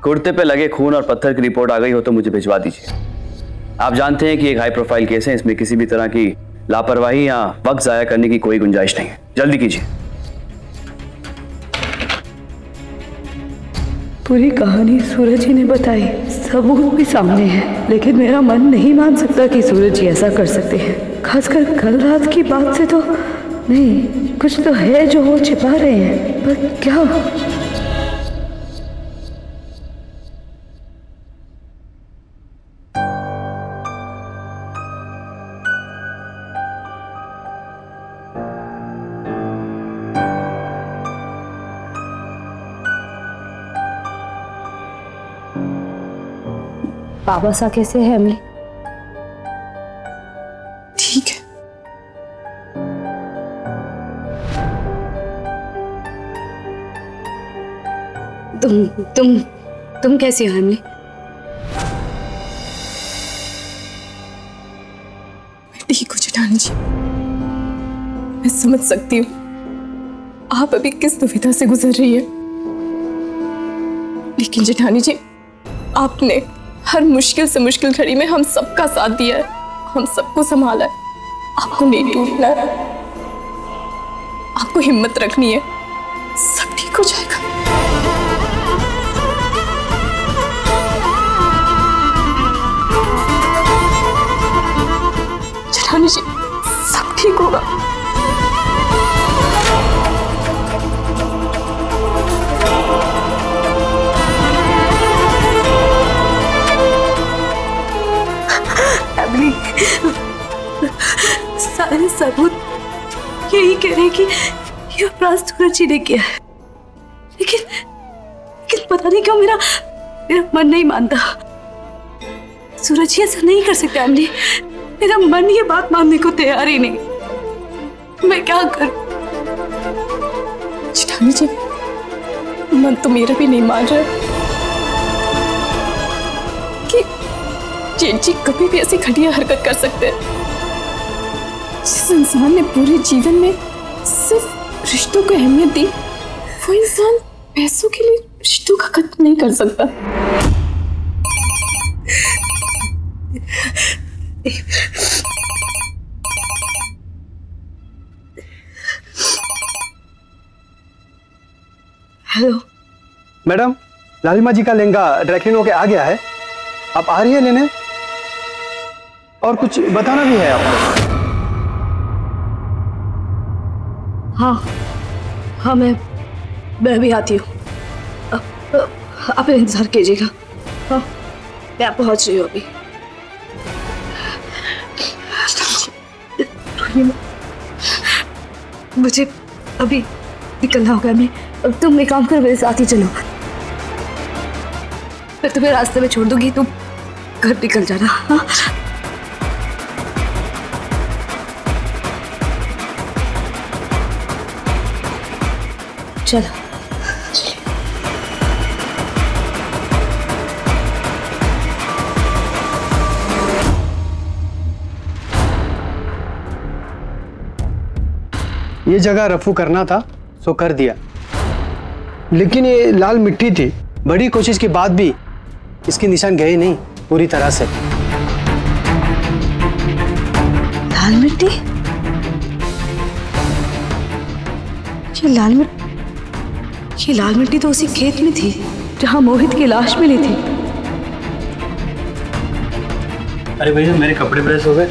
कुर्ते पे लगे खून और पत्थर की रिपोर्ट आ गई हो तो मुझे भिजवा दीजिए। आप जानते हैं कि एक हाई प्रोफाइल केस है, इसमें किसी भी तरह की लापरवाही या वक्त जाया करने की कोई गुंजाइश नहीं है। जल्दी कीजिए। पूरी कहानी सूरज जी ने बताई, सबूत भी सामने है, लेकिन मेरा मन नहीं मान सकता कि सूरज जी ऐसा कर सकते हैं। खासकर कल रात की बात से तो नहीं, कुछ तो है जो वो छिपा रहे हैं, पर क्या? बाबा सा कैसे है अमली? ठीक है। तुम कैसी हो अमली? ठीक हो जेठानी जी, मैं समझ सकती हूँ आप अभी किस दुविधा से गुजर रही है, लेकिन जेठानी जी आपने हर मुश्किल से मुश्किल घड़ी में हम सबका साथ दिया है, हम सबको संभाला है। आपको नहीं टूटना है, आपको हिम्मत रखनी है, सब ठीक हो जाएगा। जेठानी जी सब ठीक होगा। सारे सबूत यही कह रहे हैं कि ये अपराध सूरज जी ने किया है, लेकिन पता नहीं क्यों मेरा मन नहीं मानता। सूरज जी ऐसा नहीं कर सकते अमली, मेरा मन ये बात मानने को तैयार ही नहीं। मैं क्या करूं? जेठानी जी मन तो मेरा भी नहीं मान रहा कि जेठ जी कभी भी ऐसी घटिया हरकत कर सकते हैं। जिस इंसान ने पूरे जीवन में सिर्फ रिश्तों को अहमियत दी, वो इंसान पैसों के लिए रिश्तों का कत्ल नहीं कर सकता। हेलो मैडम, लालिमा जी का लहंगा ड्राई होके आ गया है, आप आ रही है लेने? और कुछ बताना भी है आपको? हाँ मैं भी आती हूँ। आप इंतजार कीजिएगा। हाँ मैं पहुँच रही हूँ अभी। मुझे अभी निकलना होगा। मैं तुम एक काम करो, मेरे साथ ही चलो, मैं तुम्हें रास्ते में छोड़ दूंगी, तुम घर निकल जाना। हाँ चलो। ये जगह रफू करना था सो कर दिया, लेकिन ये लाल मिट्टी थी, बड़ी कोशिश के बाद भी इसके निशान गए नहीं पूरी तरह से। लाल मिट्टी? ये लाल मिट्टी तो उसी खेत में थी जहां मोहित की लाश मिली थी। अरे भैया मेरे कपड़े प्रेस हो गए।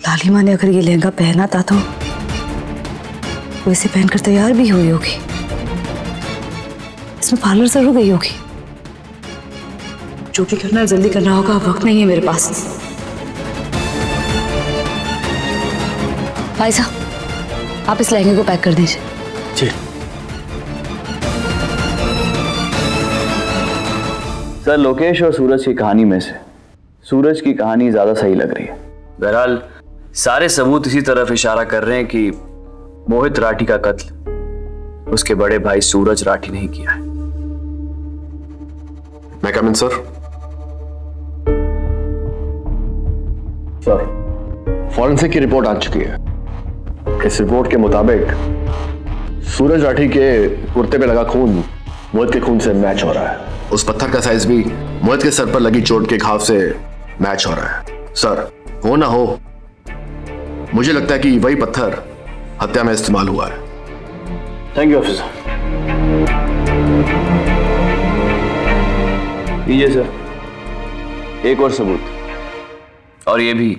लालिमा ने अगर ये लहंगा पहना था तो वो इसे पहनकर तैयार भी हुई होगी, इसमें पार्लर जरूर गई होगी। जो भी करना है जल्दी करना होगा, वक्त नहीं है मेरे पास। भाई साहब आप इस लहंगे को पैक कर दीजिए। जी सर, लोकेश और सूरज की कहानी में से सूरज की कहानी ज्यादा सही लग रही है। बहरहाल सारे सबूत इसी तरफ इशारा कर रहे हैं कि मोहित राठी का कत्ल उसके बड़े भाई सूरज राठी ने ही किया है। मैं कम इन सर? सर, फॉरेंसिक की रिपोर्ट आ चुकी है। इस रिपोर्ट के मुताबिक सूरज राठी के कुर्ते पे लगा खून मोहित के खून से मैच हो रहा है। उस पत्थर का साइज भी मोहित के सर पर लगी चोट के घाव से मैच हो रहा है। सर, हो ना हो, मुझे लगता है कि वही पत्थर हत्या में इस्तेमाल हुआ है। Thank you officer. लीजिए सर, एक और सबूत, और ये भी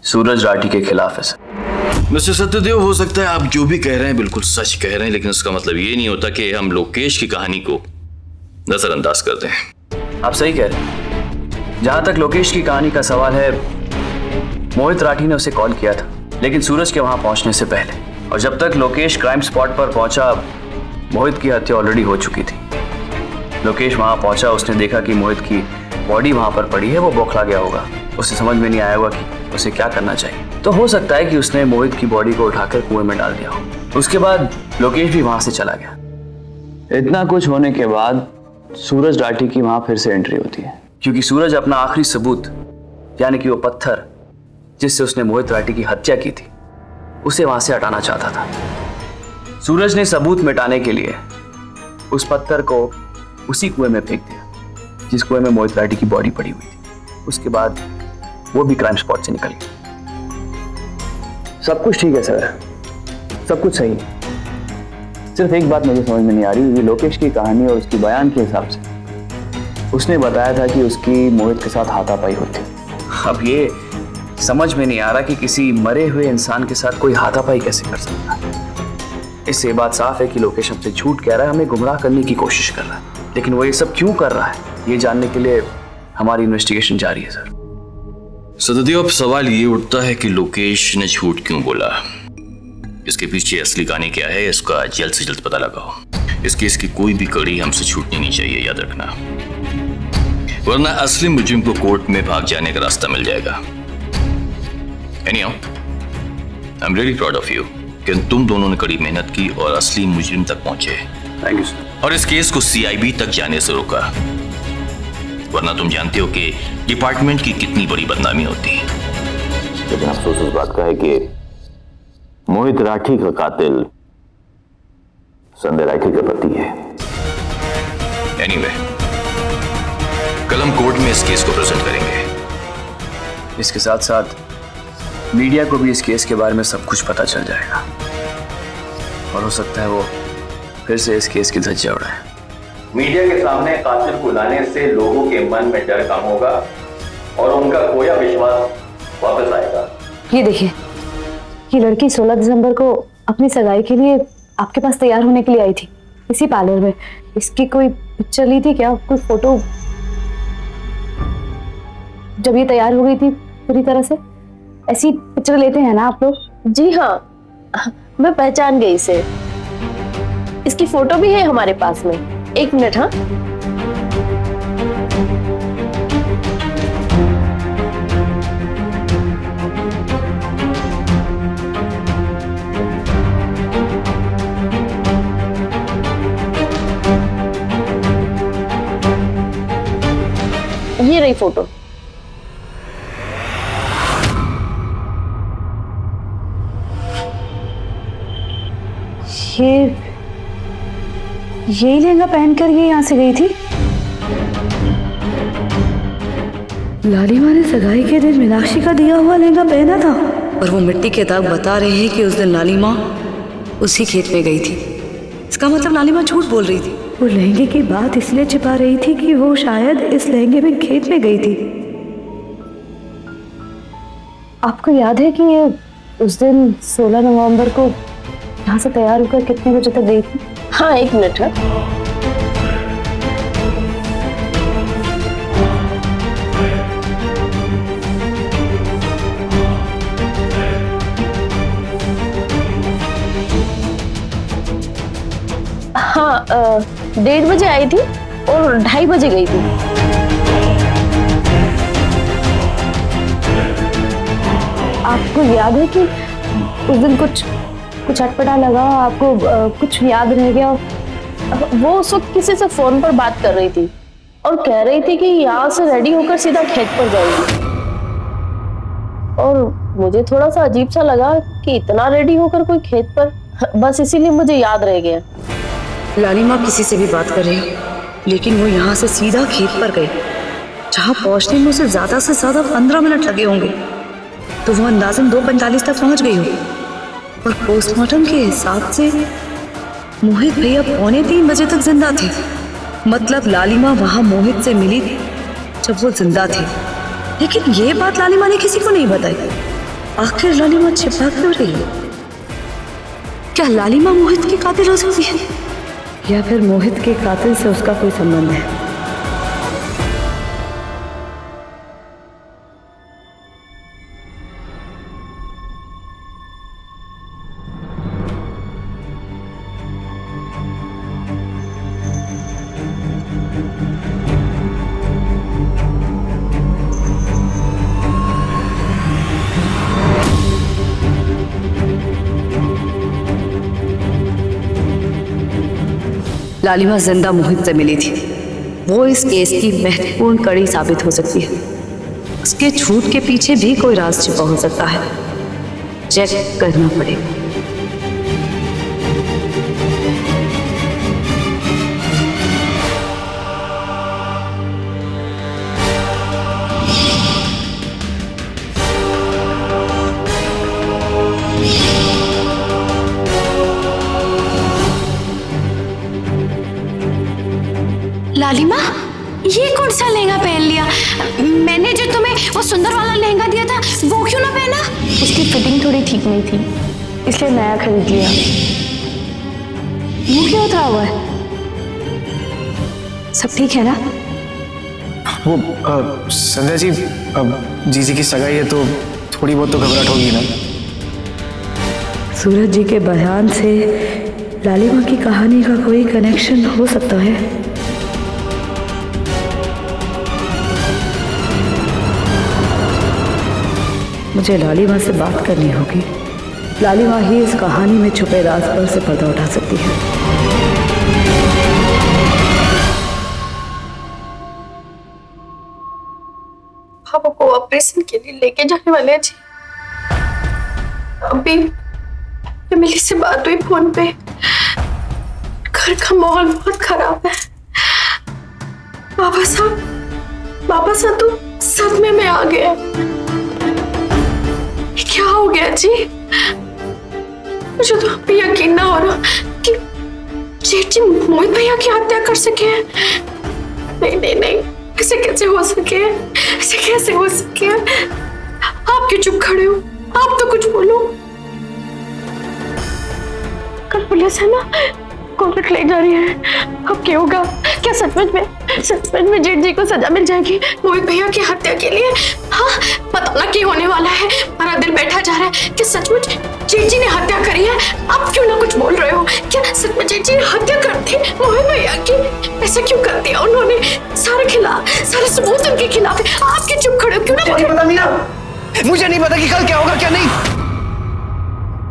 सूरज राठी के खिलाफ है सर। मिस्टर सत्यदेव, हो सकता है आप जो भी कह रहे हैं बिल्कुल सच कह रहे हैं, लेकिन उसका मतलब ये नहीं होता कि हम लोकेश की कहानी को नजरअंदाज कर दें। आप सही कह रहे हैं। जहां तक लोकेश की कहानी का सवाल है, मोहित राठी ने उसे कॉल किया था, लेकिन सूरज के वहां पहुंचने से पहले। और जब तक लोकेश क्राइम स्पॉट पर पहुंचा, मोहित की हत्या ऑलरेडी हो चुकी थी। लोकेश वहां पहुंचा, उसने देखा कि मोहित की बॉडी वहां पर पड़ी है। वो बौखला गया होगा, उसे समझ में नहीं आया होगा कि उसे क्या करना चाहिए। तो हो सकता है कि उसने मोहित की बॉडी को उठाकर कुएं में डाल दिया हो। उसके बाद लोकेश भी वहां से चला गया। इतना कुछ होने के बाद सूरज राठी की वहां फिर से एंट्री होती है, क्योंकि सूरज अपना आखिरी सबूत, यानी कि वो पत्थर जिससे उसने मोहित राठी की हत्या की थी, उसे वहां से हटाना चाहता था। सूरज ने सबूत मिटाने के लिए उस पत्थर को उसी कुएं में फेंक दिया जिस कुएं में मोहित राठी की बॉडी पड़ी हुई थी। उसके बाद वो भी क्राइम स्पॉट से निकल गया। सब कुछ ठीक है सर, सब कुछ सही है। सिर्फ एक बात मुझे समझ में नहीं आ रही, ये लोकेश की कहानी और उसकी बयान के हिसाब से उसने बताया था कि उसकी मोहित के साथ हाथापाई होती। अब ये समझ में नहीं आ रहा कि किसी मरे हुए इंसान के साथ कोई हाथापाई कैसे कर सकता है। इससे ये बात साफ है कि लोकेश हमसे झूठ कह रहा है, हमें गुमराह करने की कोशिश कर रहा है। लेकिन वो ये सब क्यों कर रहा है, ये जानने के लिए हमारी इन्वेस्टिगेशन जारी है सर। सत्यदेव, अब सवाल ये उठता है कि लोकेश ने झूठ क्यों बोला। इसके पीछे असली कहानी क्या है, इसका जल्द से जल्द पता लगाओ। इस केस की कोई भी कड़ी हमसे छूटनी नहीं चाहिए, याद रखना, वरना असली मुजरिम को कोर्ट में भाग जाने का रास्ता मिल जाएगा। Anyhow, I'm really proud of you कि तुम दोनों ने कड़ी मेहनत की और असली मुजरिम तक पहुंचे। Thank you sir. और इस केस को CIB तक जाने से रोका, वरना तुम जानते हो कि डिपार्टमेंट की कितनी बड़ी बदनामी होती। लेकिन अफसोस इस बात का है कि मोहित राठी का कातिल संजय राठी का पति है। Anyway, कल हम कोर्ट में इस केस को प्रेजेंट करेंगे। इसके साथ साथ मीडिया को भी इस केस के बारे में सब कुछ पता चल जाएगा, और हो सकता है वो फिर से इस केस की धज्जियां उड़ाए। मीडिया के सामने कातिल को लाने से लोगों के मन में डर कम होगा और उनका खोया विश्वास वापस आएगा। ये देखिए, ये लड़की 16 दिसंबर को अपनी सगाई के लिए आपके पास तैयार होने के लिए आई थी इसी पार्लर में। इसकी कोई पिक्चर ली थी क्या, कोई फोटो? जब ये तैयार हो गई थी पूरी तरह से, ऐसी पिक्चर लेते हैं ना आप लोग? जी हाँ, मैं पहचान गई इसे। इसकी फोटो भी है हमारे पास में। एक मिनट। हाँ, ये रही फोटो। यही लहंगा पहनकर ये यहाँ से गई थी। लालिमा ने सगाई के दिन मीनाक्षी का दिया हुआ लहंगा पहना था, और वो मिट्टी के दाग बता रहे हैं कि उस दिन लालिमा उसी खेत में गई थी। इसका मतलब लालिमा झूठ बोल रही थी। वो लहंगे की बात इसलिए छिपा रही थी कि वो शायद इस लहंगे में खेत में गई थी। आपको याद है कि ये उस दिन 16 नवंबर को यहाँ से तैयार होकर कितने बजे तक गई थी? हाँ, एक मिनट। हाँ, 1:30 बजे आई थी और 2:30 बजे गई थी। आपको याद है कि उस दिन कुछ अटपटा लगा, आपको कुछ याद रह गया? वो उस वक्त किसी से फोन पर बात कर रही थी और कह रही थी कि यहाँ से रेडी होकर सीधा खेत पर जाएगी। और मुझे थोड़ा सा अजीब सा लगा कि इतना रेडी होकर कोई खेत पर, बस इसीलिए मुझे याद रह गया। लालिमा किसी से भी बात कर रही हो, लेकिन वो यहाँ से सीधा खेत पर गई, जहाँ पहुँचने में उसे ज्यादा से ज्यादा 15 मिनट लगे होंगे, तो वो अंदाजन 2:45 तक पहुँच गई हो। और पोस्टमार्टम के हिसाब से मोहित भैया 2:45 बजे तक जिंदा थे। मतलब लालिमा वहां मोहित से मिली जब वो जिंदा थे, लेकिन ये बात लालिमा ने किसी को नहीं बताई। आखिर लालिमा छिपा क्यों रही है? क्या लालिमा मोहित की कातिल हो सकती है, या फिर मोहित के कातिल से उसका कोई संबंध है? लालिमा जिंदा मोहित से मिली थी। वो इस केस की महत्वपूर्ण कड़ी साबित हो सकती है। उसके झूठ के पीछे भी कोई राज छिपा हो सकता है। चेक करना पड़ेगा। लालिमा, ये कौन सा लहंगा पहन लिया? मैंने जो तुम्हें वो सुंदर वाला लहंगा दिया था वो क्यों ना पहना? उसकी फिटिंग थोड़ी ठीक नहीं थी, इसलिए नया खरीद लिया। मुंह क्यों उतरा हुआ है? सब ठीक है ना? वो संध्या जी, जीजी की सगाई है तो थोड़ी बहुत तो घबराहट होगी ना। सूरज जी के बयान से लालिमा की कहानी का कोई कनेक्शन हो सकता है। मुझे लालिमा से बात करनी होगी। लालिमा ही इस कहानी में छुपे राज पर से पर्दा उठा सकती है। पापा को ऑपरेशन के लिए लेके जाने वाले हैं जी। अभी एमिली से बात हुई फोन पे। घर का माहौल बहुत खराब है। पापा साहब तो सदमे में आ गए। क्या हो गया जी? मुझे तो अभी यकीन ना हो रहा कि जेठ जी मोहित भैया की हत्या कर सके हैं। नहीं, ऐसे कैसे हो सके? आप क्यों चुप खड़े हो? आप तो कुछ बोलो। कल पुलिस है ना, कोर्ट ले जा रही है। अब क्या होगा? क्या सचमुच में जेठ जी को सजा मिल जाएगी मोहित भैया की हत्या के लिए? हाँ, पता ना क्या होने वाला है। हमारा दिल बैठा जा रहा है कि सचमुच जेठ जी ने हत्या करी है। आप क्यों ना कुछ बोल रहे हो? क्या सच में जेठ जी ने हत्या कर दी मोहित भैया की? ऐसा क्यों कर दिया उन्होंने? सारे सबूत उनके खिलाफ है। आप क्यों चुप खड़े हो? क्यों ना? पता मीना, मुझे नहीं पता कि कल क्या होगा क्या नहीं,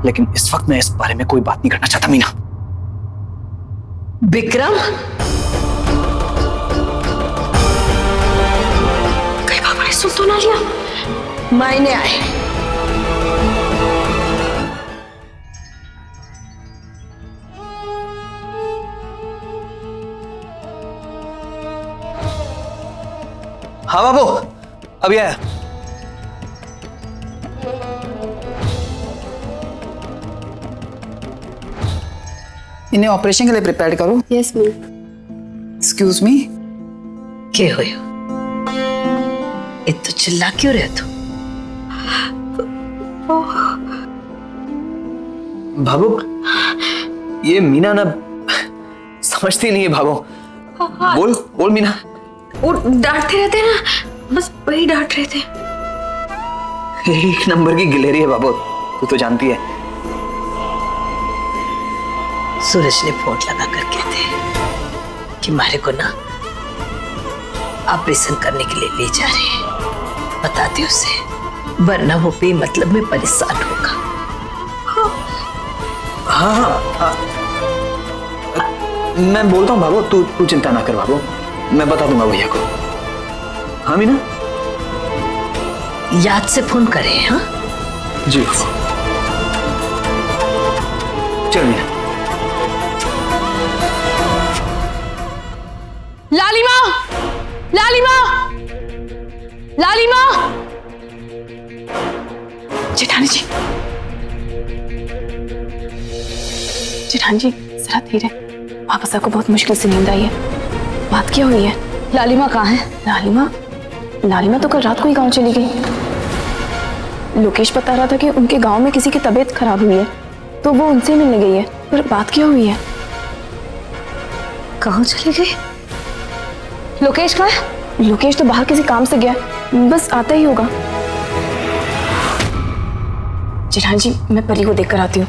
लेकिन इस वक्त मैं इस बारे में कोई बात नहीं करना चाहता मीना। विक्रम, कई बार बड़े सुन तो ना लिया। मायने आए। हाँ बाबू, अभी आया। इन्हें ऑपरेशन के लिए प्रिपेयर करो। Yes ma'am. Excuse me. क्या हो? इतना चिल्ला क्यों रहे तू? भाभू, ये मीना ना समझती नहीं है। भाभू बोल मीना। वो डांटते रहते ना, बस वही डांट रहे थे। एक नंबर की गिलेरी है बाबू, तू तो जानती है। सूरज ने फोन लगा कर कहते कि मारे को ना ऑपरेशन करने के लिए ले जा रहे हैं। बताते उसे, वरना वो बेमतलब में परेशान होगा। हाँ, मैं बोलता हूँ बाबू, तू चिंता ना कर बाबू, मैं बता दूंगा भैया को। हाँ मीना, याद से फोन करें। हाँ जी। चल मीना। लालिमा, लालिमा, लालिमा। जेठानी जी, जेठानी जी जरा धीरे। पापा साहब को बहुत मुश्किल से नींद आई है। बात क्या हुई है? लालिमा कहाँ है? लालिमा तो कल रात को ही गांव चली गई। लोकेश बता रहा था कि उनके गांव में किसी की तबीयत खराब हुई है, तो वो उनसे मिलने गई है। पर बात क्या हुई है? कहाँ चली गई? लोकेश कहाँ है? लोकेश तो बाहर किसी काम से गया, बस आता ही होगा। जेठानी जी, मैं परी को देखकर आती हूँ।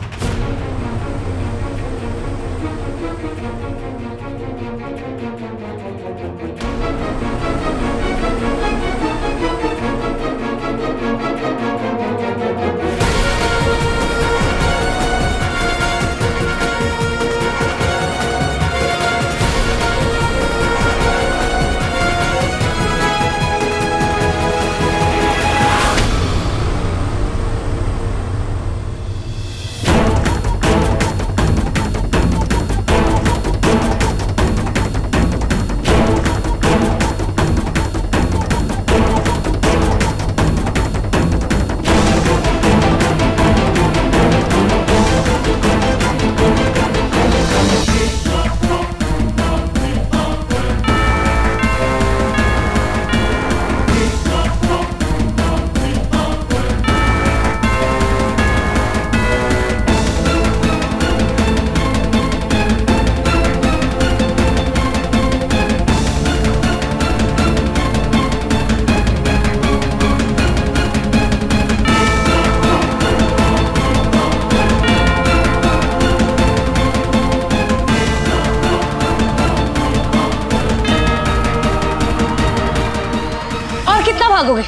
भागोगे?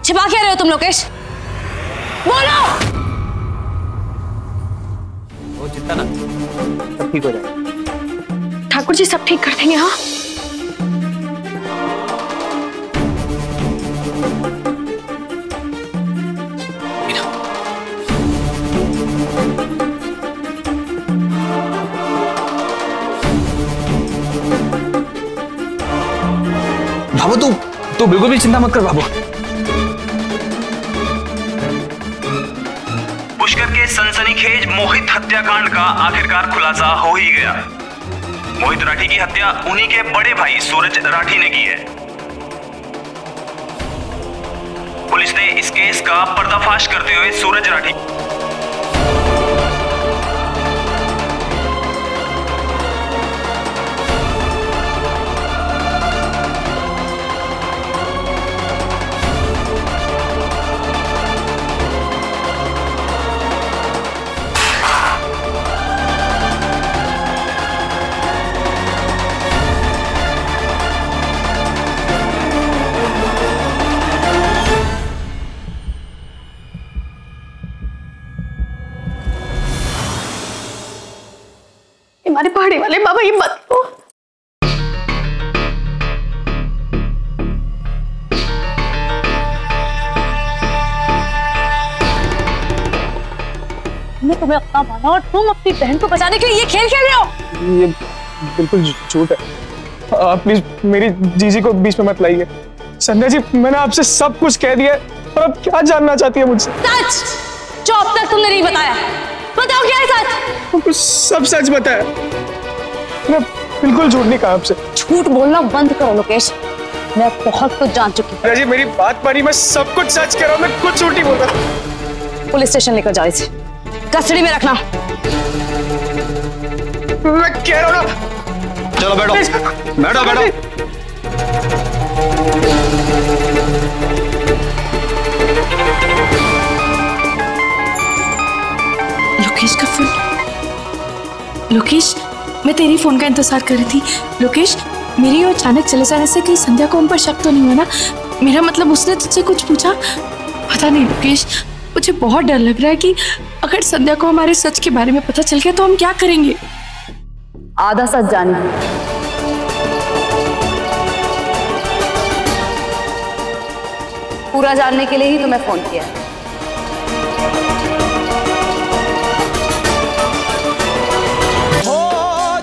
छिपा क्या रहे हो तुम लोकेश? बोलो। वो चिंता ना, सब ठीक हो जाएगा। ठाकुर जी सब ठीक कर देंगे। हाँ, बाबू तू बिल्कुल भी चिंता मत कर बाबू। पुष्कर के सनसनीखेज मोहित हत्याकांड का आखिरकार खुलासा हो ही गया। मोहित राठी की हत्या उन्हीं के बड़े भाई सूरज राठी ने की है। पुलिस ने इस केस का पर्दाफाश करते हुए सूरज राठी हमारे पहाड़ी वाले बाबा ये मत लो। मैं तुम्हें अपना माना और तुम अपनी बहन को बचाने के लिए ये खेल खेल रहे हो। ये बिल्कुल झूठ है। आप प्लीज मेरी जीजी को बीच में मत लाइए। संध्या जी, मैंने आपसे सब कुछ कह दिया और अब क्या जानना चाहती है मुझसे? सच जो अब तक तुमने नहीं बताया, बताओ क्या है सच? तुमको सब सच बताया। मैं बिल्कुल झूठ नहीं कहा आपसे। झूठ बोलना बंद करो लोकेश, मैं बहुत कुछ जान चुकी हूँ। जी मेरी बात मानिए, मैं सब कुछ सच कह रहा हूँ, मैं कुछ झूठ नहीं बोल रहा। पुलिस स्टेशन लेकर जाओ इसे, कस्टडी में रखना। मैं कह रहा हूँ ना। चलो बैठो बैठो बैठो। लोकेश का फोन। लोकेश, मैं तेरी फोन का इंतजार कर रही थी। लोकेश, मेरी और अचानक चले जाने से कहीं संध्या को हम पर शक तो नहीं हुआ ना? मेरा मतलब उसने तुझसे कुछ पूछा? पता नहीं लोकेश, मुझे बहुत डर लग रहा है कि अगर संध्या को हमारे सच के बारे में पता चल गया तो हम क्या करेंगे? आधा सच जानना, पूरा जानने के लिए ही तुम्हें फोन किया। हो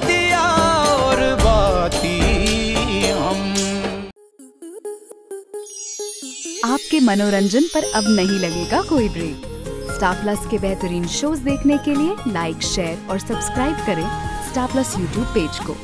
दिया और बाती आपके मनोरंजन पर अब नहीं लगेगा कोई ब्रेक। स्टार प्लस के बेहतरीन शोज देखने के लिए लाइक, शेयर और सब्सक्राइब करें स्टार प्लस यूट्यूब पेज को।